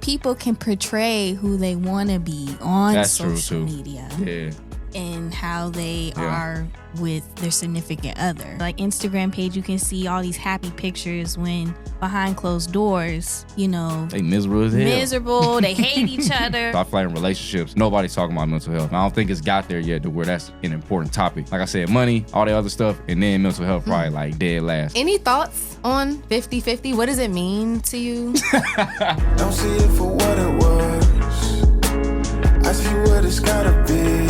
people can portray who they want to be on social media. Yeah. And how they are with their significant other. Like Instagram page, you can see all these happy pictures when behind closed doors, you know, they miserable as hell. They hate each other. I feel like in relationships, nobody's talking about mental health. I don't think it's got there yet to where that's an important topic. Like I said, money, all the other stuff, and then mental health probably like dead last. Any thoughts on 50-50? What does it mean to you? Don't see it for what it was. I see what it's gotta be.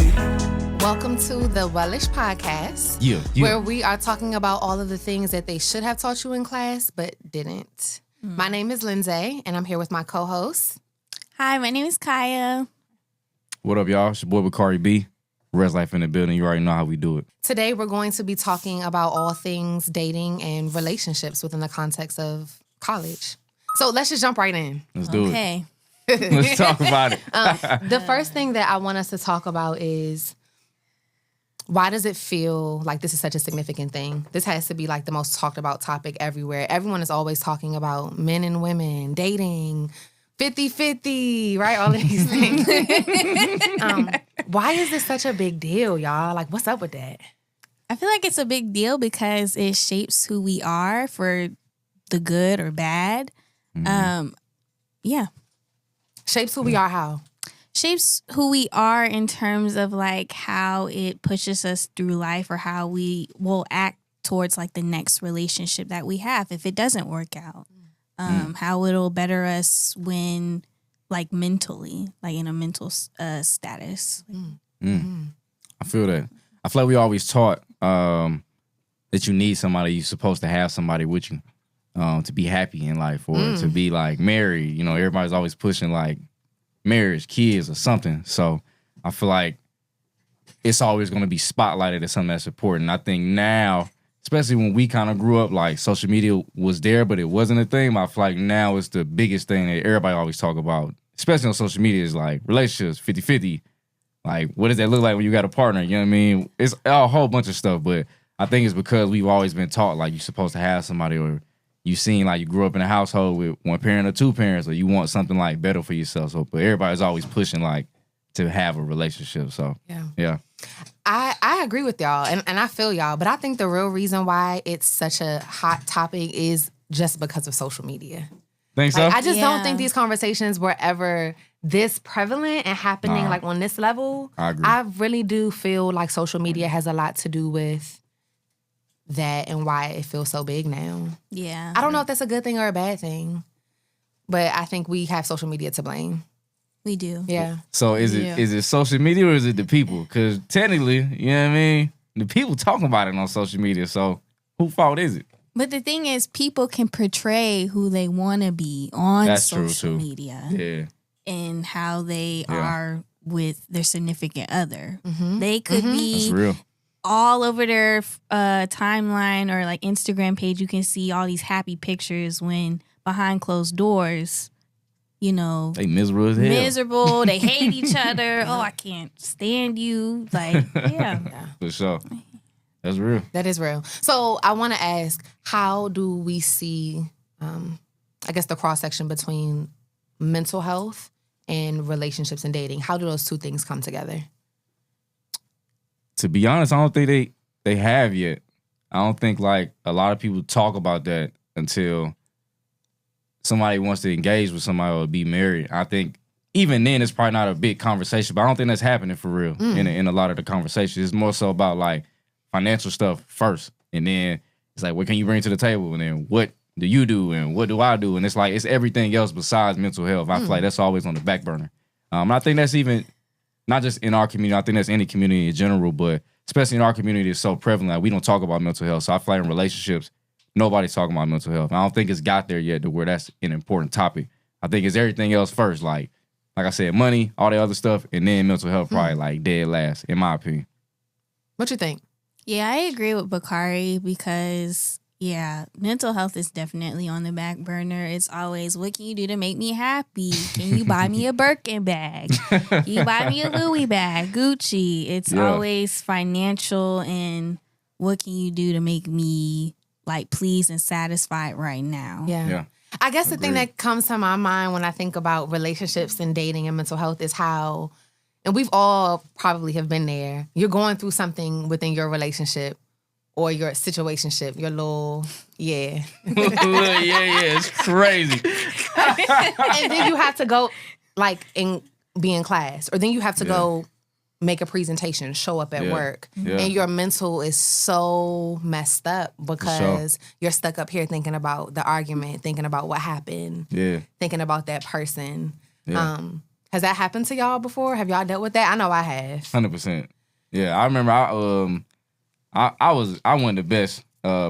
Welcome to the Wellish Podcast, where we are talking about all of the things that they should have taught you in class, but didn't. My name is Lindsay, and I'm here with my co-host. Hi, my name is Kaya. What up, y'all? It's your boy Bakari B. Res Life in the building. You already know how we do it. Today, we're going to be talking about all things dating and relationships within the context of college. So let's just jump right in. Let's do it. Okay. Let's talk about it. The first thing that I want us to talk about is, why does it feel like this is such a significant thing? This has to be like the most talked about topic everywhere. Everyone is always talking about men and women, dating, 50-50, right? All of these things. Why is this such a big deal, y'all? Like, what's up with that? I feel like it's a big deal because it shapes who we are for the good or bad. Shapes who we are how? Shapes who we are in terms of like how it pushes us through life or how we will act towards like the next relationship that we have if it doesn't work out. How it'll better us when like mentally, like in a mental status. I feel that. I feel like we always taught that you need somebody, you're supposed to have somebody with you to be happy in life or to be like married. You know, everybody's always pushing like marriage, kids, or something. So I feel like it's always going to be spotlighted as something that's important. I think now, especially when we kind of grew up, like social media was there, but it wasn't a thing. But I feel like now it's the biggest thing that everybody always talk about, especially on social media, is like relationships, 50-50. Like, what does that look like when you got a partner? You know what I mean? It's a whole bunch of stuff, but I think it's because we've always been taught like you're supposed to have somebody, or you seen like you grew up in a household with one parent or two parents, or you want something like better for yourself. So, but everybody's always pushing like to have a relationship. So, yeah. I agree with y'all, and I feel y'all, but I think the real reason why it's such a hot topic is just because of social media. Think so? Like, I just don't think these conversations were ever this prevalent and happening like on this level. I agree. I really do feel like social media has a lot to do with that and why it feels so big now. Yeah. I don't know if that's a good thing or a bad thing, but I think we have social media to blame. We do. Yeah. So is it social media or is it the people? Because technically, you know what I mean, the people talking about it on social media. So whose fault is it? But the thing is, people can portray who they want to be on social media. Yeah. And how they are with their significant other. They could be That's real. all over their timeline or like Instagram page. You can see all these happy pictures when behind closed doors, you know, they miserable as hell. They hate each other. Oh, I can't stand you. Like, For sure. That's real. That is real. So I want to ask, how do we see, I guess, the cross-section between mental health and relationships and dating? How do those two things come together? To be honest, I don't think they have yet. I don't think like a lot of people talk about that until somebody wants to engage with somebody or be married. I think even then it's probably not a big conversation, but I don't think that's happening for real in a lot of the conversations. It's more so about like financial stuff first, and then it's like, what can you bring to the table, and then what do you do, and what do I do, and it's like it's everything else besides mental health. I feel like that's always on the back burner. And I think that's even not just in our community. I think that's any community in general, but especially in our community, it's so prevalent. Like, we don't talk about mental health. So I feel like in relationships, nobody's talking about mental health. I don't think it's got there yet to where that's an important topic. I think it's everything else first. Like I said, money, all the other stuff, and then mental health probably like dead last, in my opinion. What you think? Yeah, I agree with Bakari because, mental health is definitely on the back burner. It's always, what can you do to make me happy? Can you buy me a Birkin bag? Can you buy me a Louis bag? Gucci. It's always financial and what can you do to make me like pleased and satisfied right now? Yeah. I guess the thing that comes to my mind when I think about relationships and dating and mental health is how, and we've all probably have been there, you're going through something within your relationship or your situationship, your little, yeah. It's crazy. And then you have to go, like, be in class, or then you have to go make a presentation, show up at work, and your mental is so messed up because you're stuck up here thinking about the argument, thinking about what happened, thinking about that person. Yeah. Has that happened to y'all before? Have y'all dealt with that? I know I have. 100%. Yeah, I remember I wasn't the best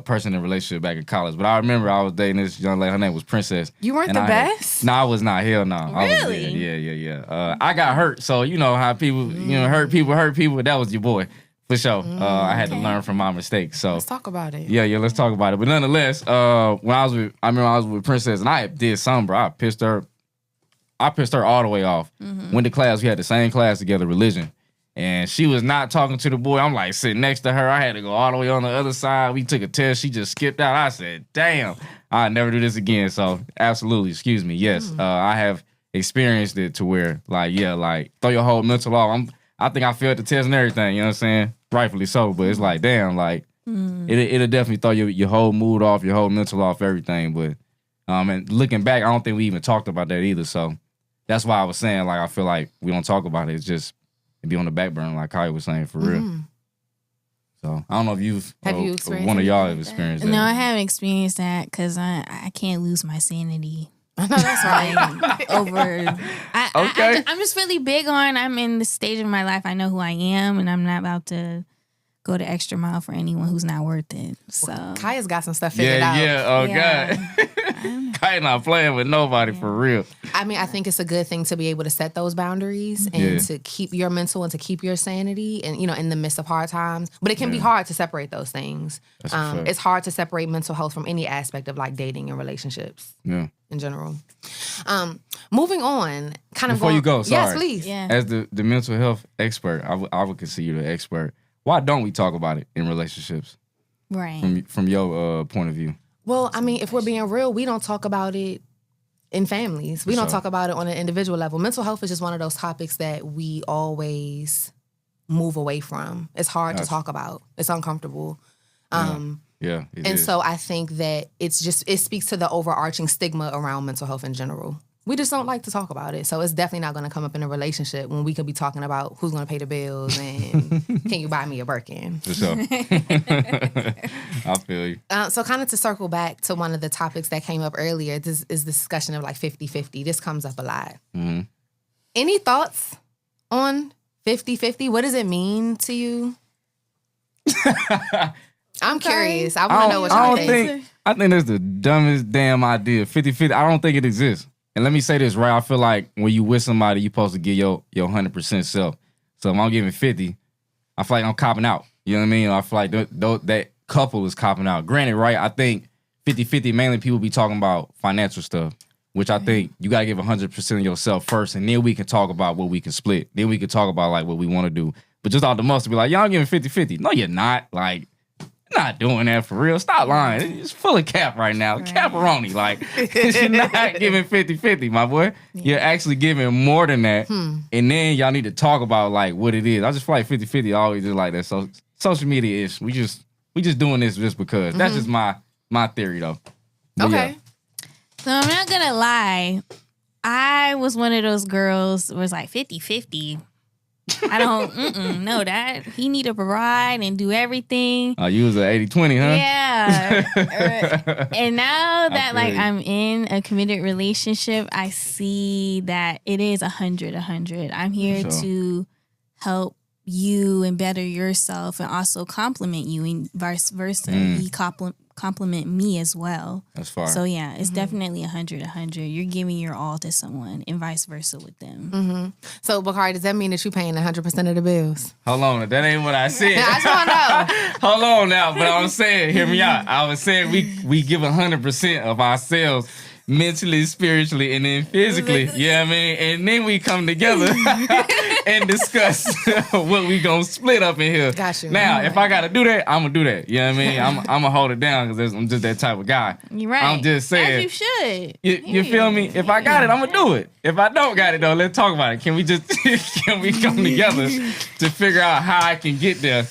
person in a relationship back in college, but I remember I was dating this young lady. Her name was Princess. You weren't the best? No, I was not. Hell no. Really? Yeah. I got hurt, so you know how people, hurt people. That was your boy, for sure. I had to learn from my mistakes. So let's talk about it. Yeah, let's talk about it. But nonetheless, when I was with Princess, and I did something, bro. I pissed her all the way off. Went to class. We had the same class together, religion. And she was not talking to the boy. I'm like sitting next to her. I had to go all the way on the other side. We took a test. She just skipped out. I said, damn, I'll never do this again. So absolutely, excuse me. Yes, I have experienced it to where like throw your whole mental off. I think I failed the test and everything. You know what I'm saying? Rightfully so. But it's like, damn, like it'll definitely throw your whole mood off, your whole mental off, everything. But and looking back, I don't think we even talked about that either. So that's why I was saying like I feel like we don't talk about it. It's just be on the back burner, like Kai was saying, for real. So I don't know if you experienced one of y'all have experienced that. No, I haven't experienced that because I can't lose my sanity. I know that's right. I'm just really big on. I'm in the stage of my life. I know who I am, and I'm not about to go the extra mile for anyone who's not worth it. So Kaya's got some stuff figured out. God. Kaya not playing with nobody for real. I mean, I think it's a good thing to be able to set those boundaries and to keep your mental and to keep your sanity and, in the midst of hard times. But it can be hard to separate those things. It's hard to separate mental health from any aspect of like dating and relationships in general. Moving on, Before you go, sorry. Yes, please. Yeah. As the mental health expert, I would consider you the expert. Why don't we talk about it in relationships? Right. From your point of view. Well, I mean, if we're being real, we don't talk about it in families. We don't talk about it on an individual level. Mental health is just one of those topics that we always move away from. It's hard to talk about. It's uncomfortable. It is. So I think that it speaks to the overarching stigma around mental health in general. We just don't like to talk about it. So it's definitely not going to come up in a relationship when we could be talking about who's going to pay the bills and can you buy me a Birkin. For sure. I feel you. So kind of to circle back to one of the topics that came up earlier, this is the discussion of like 50-50. This comes up a lot. Mm-hmm. Any thoughts on 50-50? What does it mean to you? I'm curious. I want to know what y'all think. I think that's the dumbest damn idea. 50-50. I don't think it exists. And let me say this, right? I feel like when you with somebody, you're supposed to give your 100% self. So if I'm giving 50, I feel like I'm copping out. You know what I mean? I feel like that couple is copping out. Granted, right? I think 50-50, mainly people be talking about financial stuff, which I think you got to give 100% of yourself first, and then we can talk about what we can split. Then we can talk about like what we want to do. But just out the muscle, be like, y'all giving 50-50. No, you're not. Like, not doing that for real. Stop lying. It's full of cap right now. Right. Caparoni. Like, you're not giving 50-50, my boy. Yeah. You're actually giving more than that. And then y'all need to talk about, like, what it is. I just feel like 50-50 always is like that. So, social media ish. We just doing this just because. That's just my theory, though. But okay. Yeah. So, I'm not going to lie. I was one of those girls who was like 50-50. I don't know that. He need to provide and do everything. Oh, you was an 80-20, huh? Yeah. And now that I'm in a committed relationship, I see that it is 100-100. I'm here to help you and better yourself and also compliment you and vice versa. He compliment me as well. That's fine. So yeah, it's definitely 100-100. You're giving your all to someone and vice versa with them. So Bakari, does that mean that you paying 100% of the bills? Hold on, that ain't what I said. I just want to know. Hold on now, but I'm saying, hear me out. I was saying we give 100% of ourselves mentally, spiritually, and then physically. Yeah, I mean, and then we come together and discuss what we gonna split up in here. Got you. Now, if I gotta do that, I'm gonna do that. You know what I mean? I'm gonna hold it down because I'm just that type of guy. You're right. I'm just saying. As you should. You feel me? If I got it, I'm gonna do it. If I don't got it though, let's talk about it. Can we just can we come together to figure out how I can get there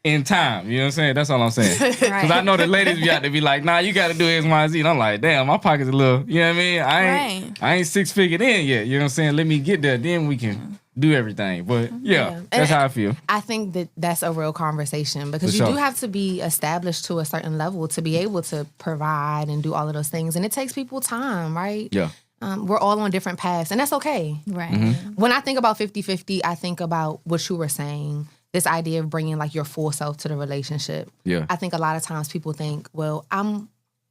in time? You know what I'm saying? That's all I'm saying. Because I know the ladies be out there be like, nah, you got to do X, Y, Z. And I'm like, damn, my pocket's a little, you know what I mean? I ain't 6 figured in yet. You know what I'm saying? Let me get there, then we can do everything. But yeah. That's how I feel. I think that's a real conversation because you do have to be established to a certain level to be able to provide and do all of those things. And it takes people time, right? Yeah. We're all on different paths, and that's okay. Right. Mm-hmm. When I think about 50-50, I think about what you were saying, this idea of bringing like your full self to the relationship. Yeah. I think a lot of times people think, well, I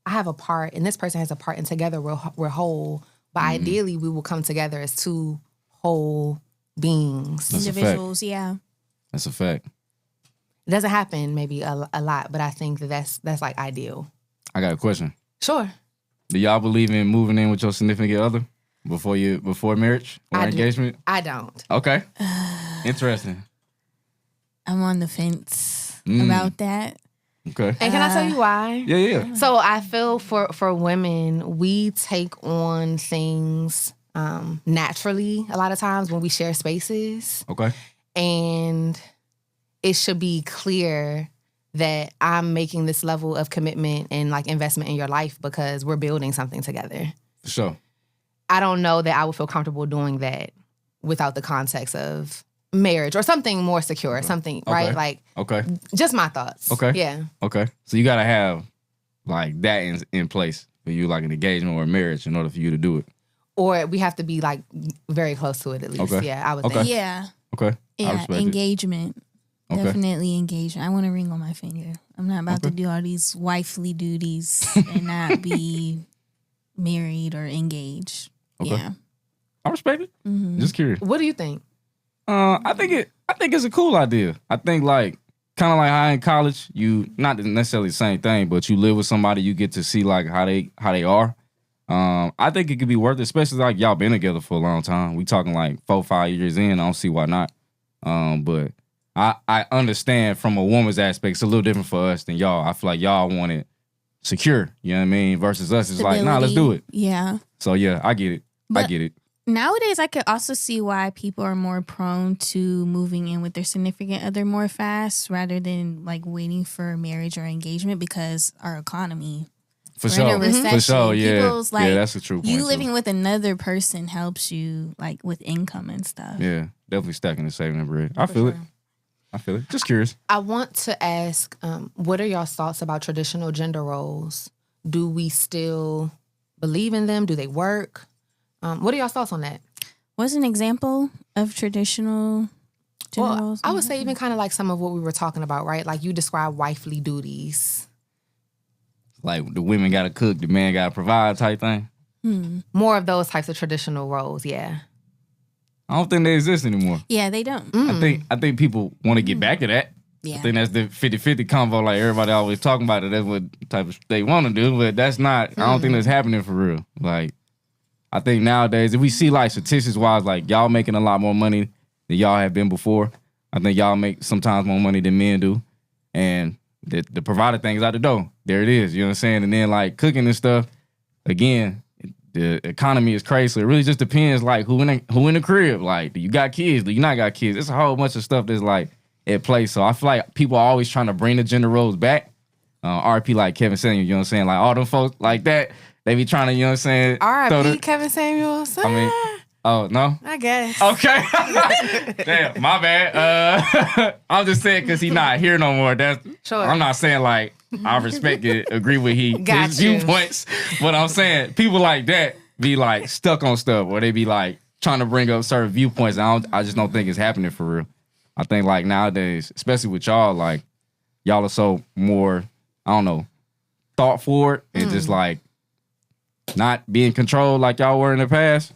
have a part and this person has a part and together we're whole. But ideally we will come together as two whole beings. That's Individuals, yeah. That's a fact. It doesn't happen maybe a lot, but I think that's like ideal. I got a question. Sure. Do y'all believe in moving in with your significant other before marriage or engagement? I don't. Okay. Interesting. I'm on the fence about that. Okay. And can I tell you why? Yeah. So I feel for women, we take on things naturally a lot of times when we share spaces. Okay. And it should be clear that I'm making this level of commitment and like investment in your life because we're building something together. For sure. I don't know that I would feel comfortable doing that without the context of marriage or something more secure, something, right? Like, just my thoughts. Okay. Yeah. Okay. So you got to have like that in place for you, like an engagement or a marriage in order for you to do it. Or we have to be like very close to it at least. Okay. Yeah, I would Okay. think. Yeah. Okay. Yeah, engagement. Okay. Definitely engagement. I want a ring on my finger. I'm not about to do all these wifely duties and not be married or engaged. Okay. Yeah. I respect it. Just curious. What do you think? I think it's a cool idea. I think like kind of like how in college, you not necessarily the same thing, but you live with somebody, you get to see like how they are. I think it could be worth it, especially like y'all been together for a long time. We talking like 4-5 years in. I don't see why not. But I understand from a woman's aspect, it's a little different for us than y'all. I feel like y'all want it secure, you know what I mean? Versus us, it's like, nah, let's do it. Yeah. So yeah, I get it. But I get it. Nowadays, I could also see why people are more prone to moving in with their significant other more fast rather than like waiting for marriage or engagement because our economy. For we're sure. in a recession. For sure, yeah. People's, like, yeah, that's a true point. You living with another person helps you like with income and stuff. Yeah, definitely stacking and saving the bread. I feel it. Just curious. I want to ask, what are y'all's thoughts about traditional gender roles? Do we still believe in them? Do they work? What are y'all's thoughts on that? What's an example of traditional gender roles? I would say even kind of like some of what we were talking about, right? Like you describe wifely duties. Like the women got to cook, the man got to provide type thing. More of those types of traditional roles, yeah. I don't think they exist anymore. Yeah, they don't. I think people want to get back to that. Yeah. I think that's the 50-50 convo. Like everybody always talking about it. That's what type of they want to do, but that's not. I don't think that's happening for real. Like I think nowadays, if we see like statistics wise, like y'all making a lot more money than y'all have been before. I think y'all make sometimes more money than men do, and the provider thing is out the door. There it is. You know what I'm saying? And then like cooking and stuff. Again, the economy is crazy. So it really just depends like who in the crib. Like, do you got kids? Do you not got kids? It's a whole bunch of stuff that's like at play. So I feel like people are always trying to bring the gender roles back. RP like Kevin Samuels, you know what I'm saying? Like all them folks like that, they be trying to, you know what I'm saying? R.I.P. Kevin Samuels. I mean, oh, no? I guess. Okay. Damn, my bad. I'm just saying because he's not here no more. That's Sure. I'm not saying like I respect it, agree with Got his you. viewpoints. But I'm saying people like that be like stuck on stuff or they be like trying to bring up certain viewpoints. I just don't think it's happening for real. I think like nowadays, especially with y'all, like y'all are so more, I don't know, thought forward and just like not being controlled like y'all were in the past.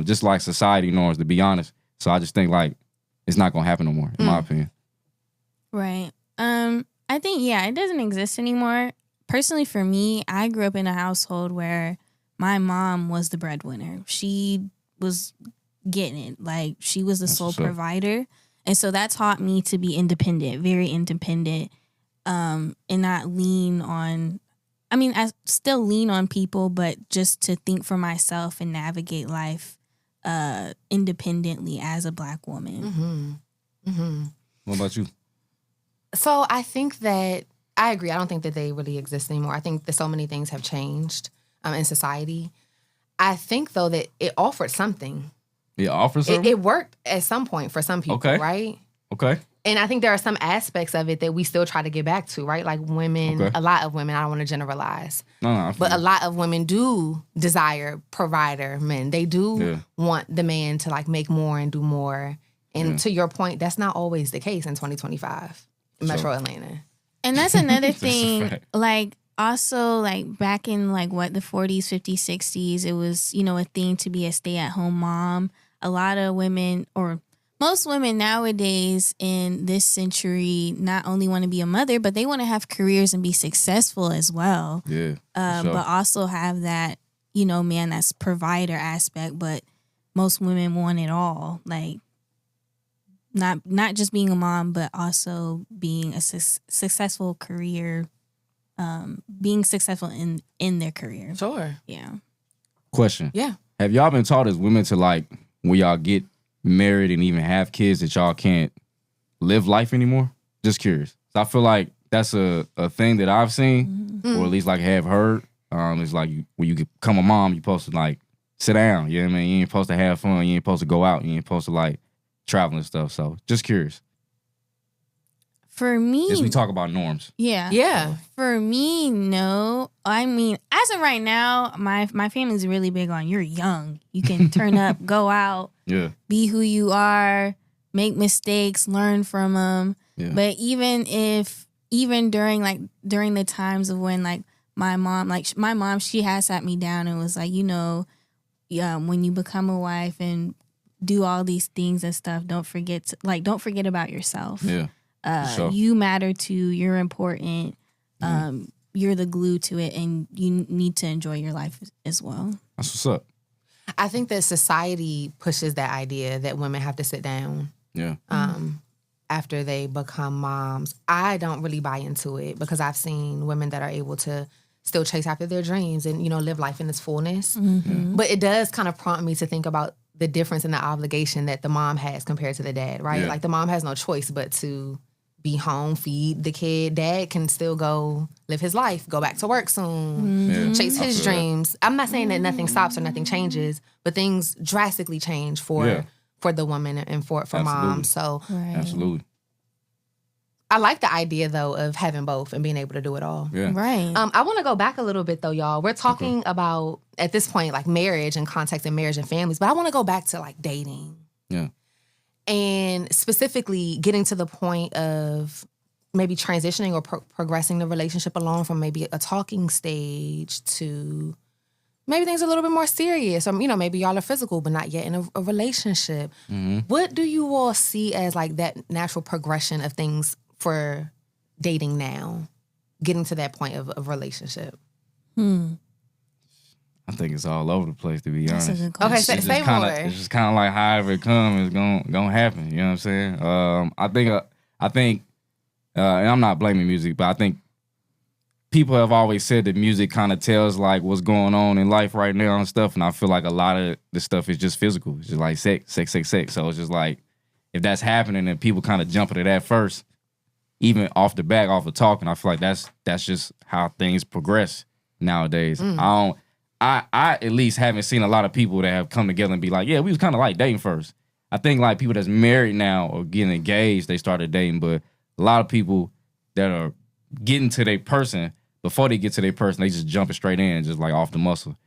Just like society norms, to be honest. So I just think like it's not gonna happen no more, in my opinion. Right. I think, yeah, it doesn't exist anymore. Personally, for me, I grew up in a household where my mom was the breadwinner. She was getting it. Like, she was the sole provider. And so that taught me to be independent, very independent, and not lean on, I mean, I still lean on people, but just to think for myself and navigate life independently as a Black woman. What about you? So I think that, I agree. I don't think that they really exist anymore. I think that so many things have changed in society. I think, though, that it offered something. It offers something? It worked at some point for some people, right? Okay. And I think there are some aspects of it that we still try to get back to, right? Like women, a lot of women, I don't want to generalize. No, but a lot of women do desire provider men. They do want the man to like make more and do more. And to your point, that's not always the case in 2025 in Metro Atlanta. And that's another thing, like, also, like, back in, like, what, the 40s, 50s, 60s, it was, you know, a thing to be a stay-at-home mom. A lot of women, or most women nowadays in this century, not only want to be a mother, but they want to have careers and be successful as well. Yeah. But also have that, you know, man, that's provider aspect, but most women want it all. Like, not just being a mom, but also being a successful career, being successful in their career. Sure. Yeah. Question. Yeah. Have y'all been taught as women to, like, when y'all get married and even have kids, that y'all can't live life anymore? Just curious. So I feel like that's a thing that I've seen, or at least like have heard. It's like when you become a mom, you're supposed to like sit down. You know what I mean? You ain't supposed to have fun. You ain't supposed to go out. You ain't supposed to like travel and stuff. So just curious. For me, as we talk about norms. Yeah. Yeah. For me, no. I mean, as of right now, my family's really big on you're young. You can turn up, go out, be who you are, make mistakes, learn from them. Yeah. But even during the times of when like my mom, she has sat me down and was like, you know, when you become a wife and do all these things and stuff, don't forget about yourself. Yeah. Sure. You matter too. You're important. You're the glue to it, and you need to enjoy your life as well. That's what's up. I think that society pushes that idea that women have to sit down. Yeah. After they become moms. I don't really buy into it because I've seen women that are able to still chase after their dreams and, you know, live life in its fullness. Mm-hmm. But it does kind of prompt me to think about the difference in the obligation that the mom has compared to the dad, right? Yeah. Like the mom has no choice but to be home, feed the kid. Dad can still go live his life, go back to work soon, chase his dreams. I'm not saying that nothing stops or nothing changes, but things drastically change for the woman and for moms. So Absolutely. I like the idea though of having both and being able to do it all. Yeah. Right. I want to go back a little bit though, y'all. We're talking about at this point like marriage and context and marriage and families, but I want to go back to like dating. Yeah. And specifically getting to the point of maybe transitioning or progressing the relationship along from maybe a talking stage to maybe things a little bit more serious. Or, you know, maybe y'all are physical, but not yet in a relationship. Mm-hmm. What do you all see as like that natural progression of things for dating now, getting to that point of relationship? I think it's all over the place, to be honest. Okay, say more. It's just kind of like however it comes, it's gonna happen. You know what I'm saying? I think, and I'm not blaming music, but I think people have always said that music kind of tells like what's going on in life right now and stuff. And I feel like a lot of the stuff is just physical. It's just like sex. So it's just like if that's happening and people kind of jumping to that first, even off the back, off of talking, I feel like that's just how things progress nowadays. I at least haven't seen a lot of people that have come together and be like, yeah, we was kind of like dating first. I think like people that's married now or getting engaged, they started dating, but a lot of people that are getting to their person, before they get to their person, they just jumping straight in, just like off the muscle,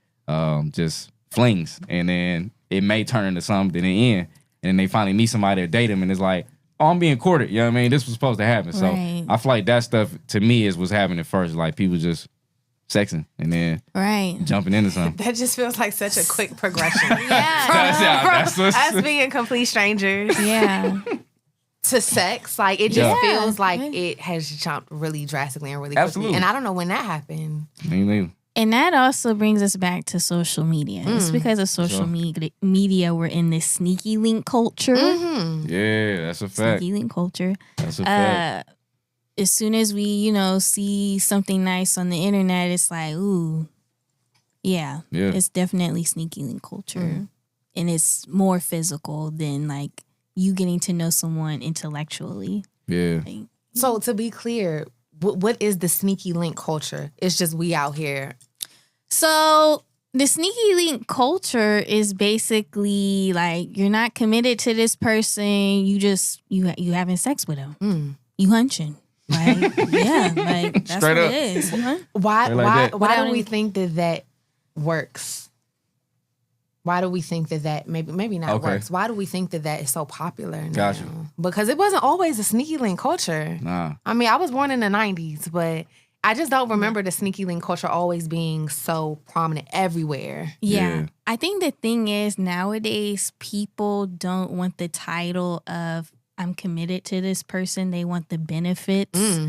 just flings. And then it may turn into something in the end. And then they finally meet somebody that date them and it's like, oh, I'm being courted. You know what I mean? This was supposed to happen. So I feel like that stuff to me is what's happening first. Like people just sexing and then jumping into something. That just feels like such a quick progression. That's us being complete strangers. Yeah. To sex. Like it just feels like it has jumped really drastically and really quickly. And I don't know when that happened. Me neither. And that also brings us back to social media. It's because of social media we're in this sneaky link culture. Mm-hmm. Yeah, that's a fact. Sneaky link culture. That's a fact. As soon as we, see something nice on the internet, it's like, ooh, yeah. It's definitely sneaky link culture. And it's more physical than like you getting to know someone intellectually. Yeah. So to be clear, what is the sneaky link culture? It's just we out here. So the sneaky link culture is basically like you're not committed to this person. You just you having sex with them. You hunching. Like yeah, like that's Straight what up. it is. Why do we think that works? Why do we think that maybe not works? Why do we think that is so popular now? Gotcha. Because it wasn't always a sneaky link culture. Nah. I mean, I was born in the 90s, but I just don't remember the sneaky link culture always being so prominent everywhere. Yeah. I think the thing is nowadays people don't want the title of I'm committed to this person. They want the benefits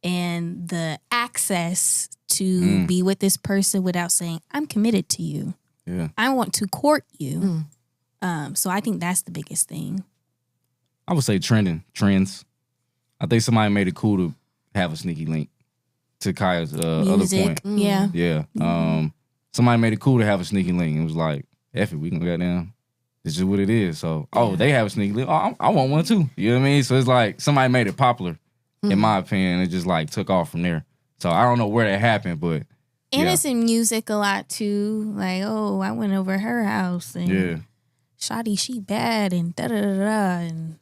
and the access to be with this person without saying, I'm committed to you. Yeah. I want to court you. So I think that's the biggest thing. I would say trends. I think somebody made it cool to have a sneaky link to Kaya's other point. Yeah. Yeah. Somebody made it cool to have a sneaky link. It was like, F it, we can go down. This is what it is. So, they have a sneaky link. Oh, I want one too. You know what I mean? So it's like somebody made it popular, in my opinion. It just like took off from there. So I don't know where that happened, but and it's in music a lot too. Like, oh, I went over her house and Shawty, she bad and da da da da and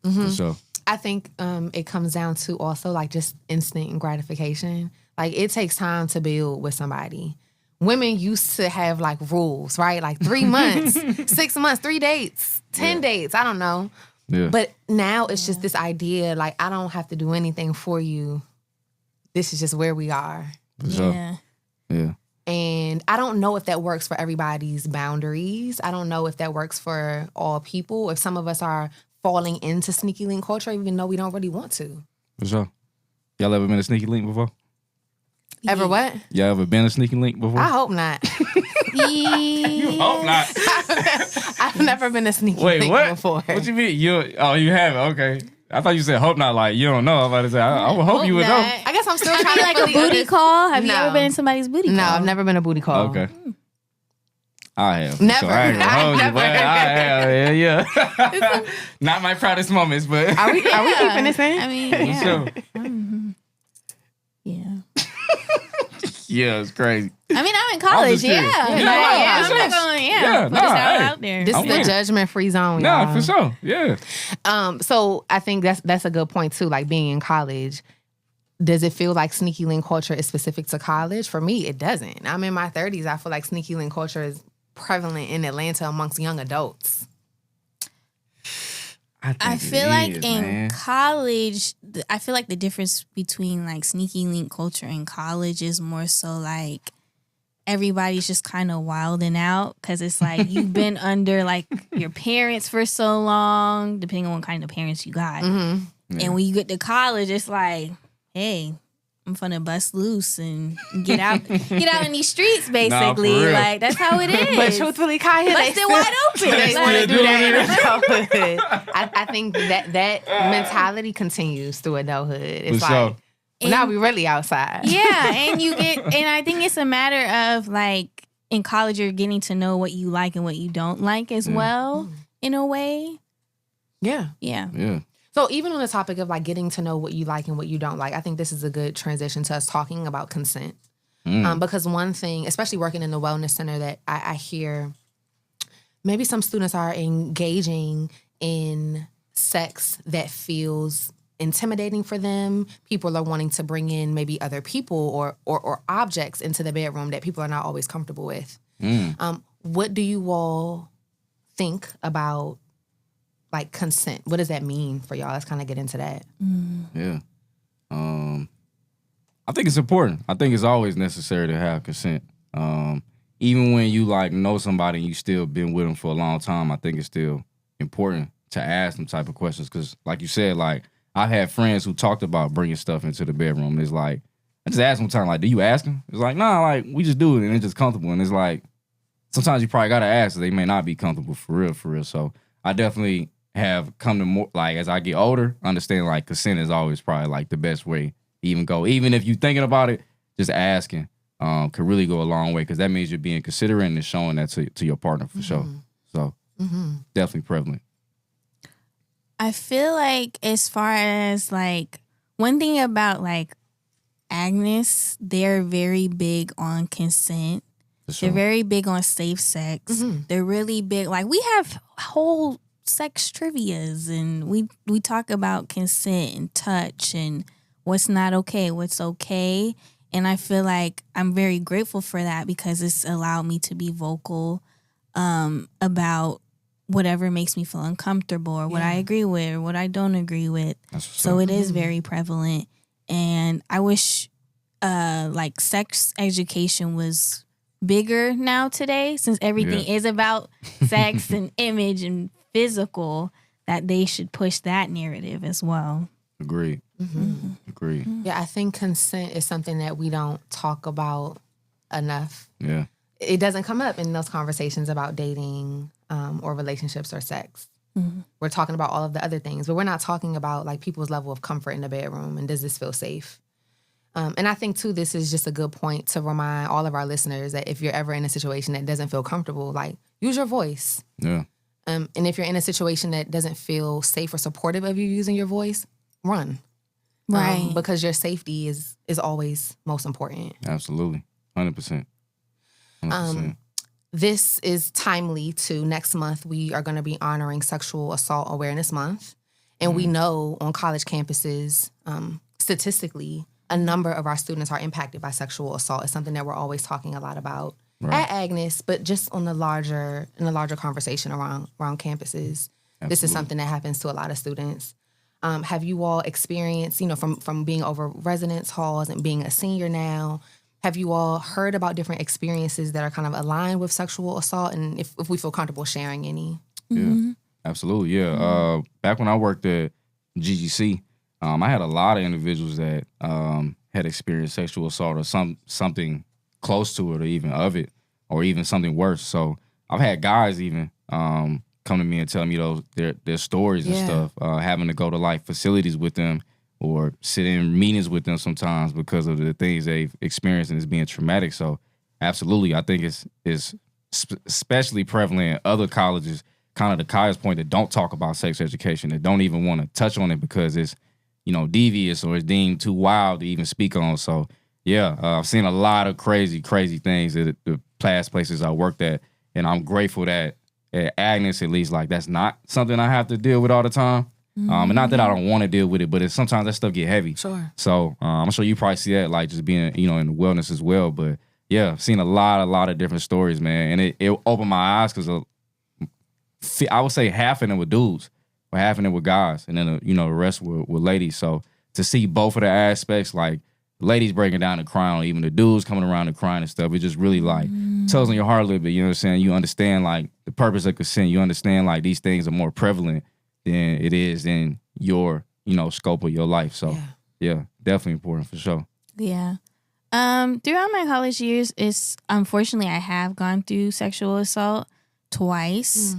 For sure. I think it comes down to also like just instant gratification. Like it takes time to build with somebody. Women used to have like rules, right? Like 3 months, 6 months, 3 dates, 10 dates. I don't know. Yeah. But now it's just this idea like I don't have to do anything for you. This is just where we are. For sure. Yeah. And I don't know if that works for everybody's boundaries. I don't know if that works for all people. If some of us are falling into sneaky link culture, even though we don't really want to. For sure. Y'all ever been a sneaky link before? Ever what? Y'all ever been a sneaky link before? I hope not. You hope not. I've never been a sneaky Wait, link what? before. What you mean? You haven't? Okay. I thought you said hope not. Like you don't know. I'm about to say I would hope you would know. I guess I'm still Have trying you to like fully a booty understand. call? Have you No. ever been in somebody's booty call? No, I've never been a booty call. Okay. I have. Never. So I ain't gonna hold you, Never. but I have. Yeah. Not my proudest moments, but Are we keeping this in? I mean, for yeah. sure. Yeah. Yeah, it's crazy. I mean, I'm in college. just curious. Yeah. Yeah, I'm for not sure. going, Yeah, put this nah, out, hey. out there. This I'm is the with it. judgment-free zone, Nah, y'all. for sure. Yeah. So I think that's a good point too. Like being in college, does it feel like sneaky link culture is specific to college? For me, it doesn't. I'm in my 30s. I feel like sneaky link culture is prevalent in Atlanta amongst young adults. I feel like in college, I feel like the difference between like sneaky link culture and college is more so like everybody's just kind of wilding out because it's like you've been under like your parents for so long, depending on what kind of parents you got. And when you get to college, it's like, hey, I'm finna bust loose and get out in these streets, basically. real. Like that's how it is. But truthfully, Kaya, Bust it wide open. They Like, want to still do that in doing adulthood. I think that mentality continues through adulthood. It's For like sure. now we really outside. Yeah, and I think it's a matter of like in college you're getting to know what you like and what you don't like as well, in a way. Yeah. Yeah. Yeah. So even on the topic of like getting to know what you like and what you don't like, I think this is a good transition to us talking about consent. Because one thing, especially working in the wellness center, that I hear maybe some students are engaging in sex that feels intimidating for them. People are wanting to bring in maybe other people or objects into the bedroom that people are not always comfortable with. What do you all think about like consent? What does that mean for y'all? Let's kind of get into that. Yeah. I think it's important. I think it's always necessary to have consent. Even when you like know somebody and you still been with them for a long time, I think it's still important to ask them type of questions. Because like you said, like I've had friends who talked about bringing stuff into the bedroom. It's like, I just asked him one time, like, do you ask him? It's like, nah, like, we just do it and it's just comfortable. And it's like, sometimes you probably got to ask, they may not be comfortable for real. So I definitely have come to more, like, as I get older, understand, like, consent is always probably, like, the best way to even go. Even if you're thinking about it, just asking could really go a long way, because that means you're being considerate and showing that to your partner for sure. So definitely prevalent. I feel like as far as, like, one thing about, like, Agnes, they're very big on consent. Sure. They're very big on safe sex. They're really big. Like, we have whole sex trivias, and we talk about consent and touch and what's not okay, what's okay. And I feel like I'm very grateful for that, because it's allowed me to be vocal about whatever makes me feel uncomfortable, or what I agree with or what I don't agree with. So it is very prevalent. And I wish like sex education was bigger now today, since everything is about sex and image and physical, that they should push that narrative as well. Agreed. Agreed. Yeah, I think consent is something that we don't talk about enough. Yeah. It doesn't come up in those conversations about dating or relationships or sex. We're talking about all of the other things, but we're not talking about like people's level of comfort in the bedroom and does this feel safe? And I think too, this is just a good point to remind all of our listeners that if you're ever in a situation that doesn't feel comfortable, like, use your voice. Yeah. And if you're in a situation that doesn't feel safe or supportive of you using your voice, run. Right. Because your safety is always most important. Absolutely. 100%. 100%. This is timely to next month. We are going to be honoring Sexual Assault Awareness Month. And we know on college campuses, statistically, a number of our students are impacted by sexual assault. It's something that we're always talking a lot about at Agnes, but just on the larger conversation around campuses. Absolutely. This is something that happens to a lot of students. Have you all experienced, from being over residence halls and being a senior now, have you all heard about different experiences that are kind of aligned with sexual assault, and if we feel comfortable sharing any? Yeah, absolutely. Yeah. Back when I worked at GGC, I had a lot of individuals that had experienced sexual assault or something close to it, or even of it, or even something worse. So I've had guys even come to me and tell me their stories and stuff, having to go to like facilities with them or sit in meetings with them sometimes because of the things they've experienced, and it's being traumatic. So absolutely, I think it's especially prevalent in other colleges, kind of to Kaya's point, that don't talk about sex education, that don't even want to touch on it because it's, devious or it's deemed too wild to even speak on. So yeah, I've seen a lot of crazy things at the past places I worked at, and I'm grateful that at Agnes, at least, like, that's not something I have to deal with all the time. And not that I don't want to deal with it, but sometimes that stuff get heavy. Sure. So I'm sure you probably see that, like, just being, in the wellness as well. But yeah, I've seen a lot of different stories, man. And it opened my eyes, because I would say half of them were dudes, or half of them were guys, and then, the rest were ladies. So to see both of the aspects, like, ladies breaking down and crying, or even the dudes coming around and crying and stuff, it just really, like, tugs on your heart a little bit. You know what I'm saying? You understand, like, the purpose of consent. You understand, like, these things are more prevalent than it is in your, scope of your life. So, yeah, definitely important for sure. Yeah. Throughout my college years, unfortunately, I have gone through sexual assault twice.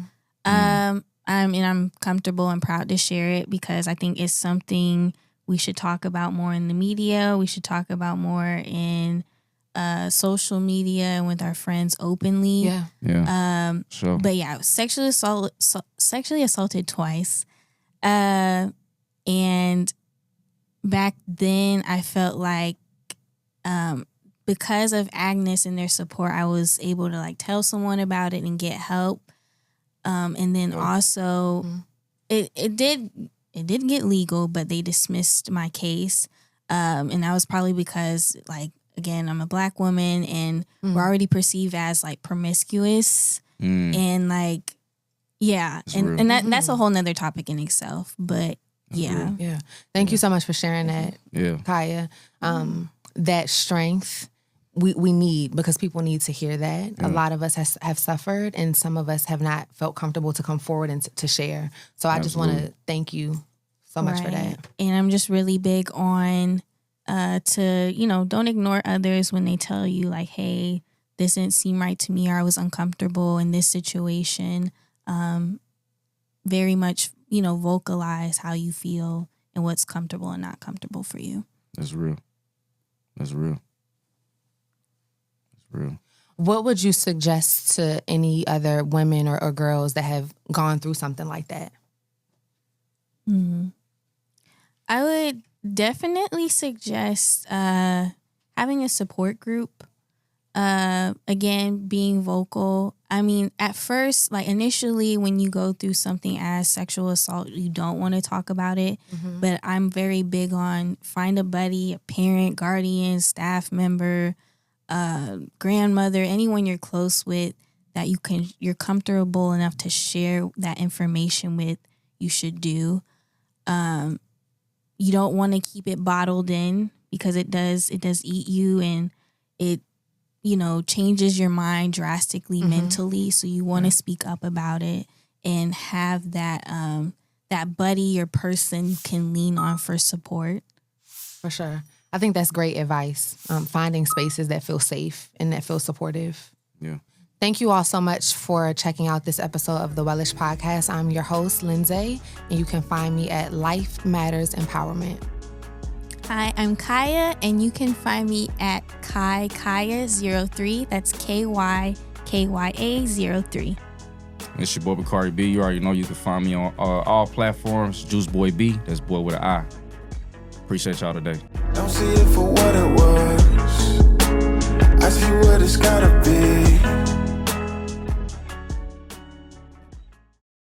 And I'm comfortable and proud to share it, because I think it's something we should talk about more in the media. We should talk about more in social media and with our friends openly. Yeah. Sure. But yeah, I was sexually assaulted twice. And back then I felt like because of Agnes and their support, I was able to like tell someone about it and get help. And then also it did get legal, but they dismissed my case. And that was probably because, like, again, I'm a Black woman, and we're already perceived as like promiscuous, and like, and that's a whole nother topic in itself. But yeah. Thank you so much for sharing that, Kaya. That strength we need, because people need to hear that. A lot of us have suffered, and some of us have not felt comfortable to come forward and to share. So I just want to thank you so much for that. And I'm just really big on to, don't ignore others when they tell you like, hey, this didn't seem right to me, or I was uncomfortable in this situation. Very much, vocalize how you feel and what's comfortable and not comfortable for you. That's real. What would you suggest to any other women or girls that have gone through something like that? I would definitely suggest having a support group. Again, being vocal. I mean, at first, like initially when you go through something as sexual assault, you don't want to talk about it. But I'm very big on find a buddy, a parent, guardian, staff member, grandmother, anyone you're close with that you're comfortable enough to share that information with. You should do. You don't want to keep it bottled in because it does eat you, and it changes your mind drastically mentally. So you want to speak up about it and have that buddy or person you can lean on for support. For sure. I think that's great advice. Finding spaces that feel safe and that feel supportive. Yeah. Thank you all so much for checking out this episode of the Wellish Podcast. I'm your host, Lindsay, and you can find me at Life Matters Empowerment. Hi, I'm Kaya, and you can find me at Kaya03. That's KYKYA03. It's your boy Bakari B. You already know you can find me on all platforms. Juice Boy B. That's boy with an I. Appreciate y'all today. Don't see it for what it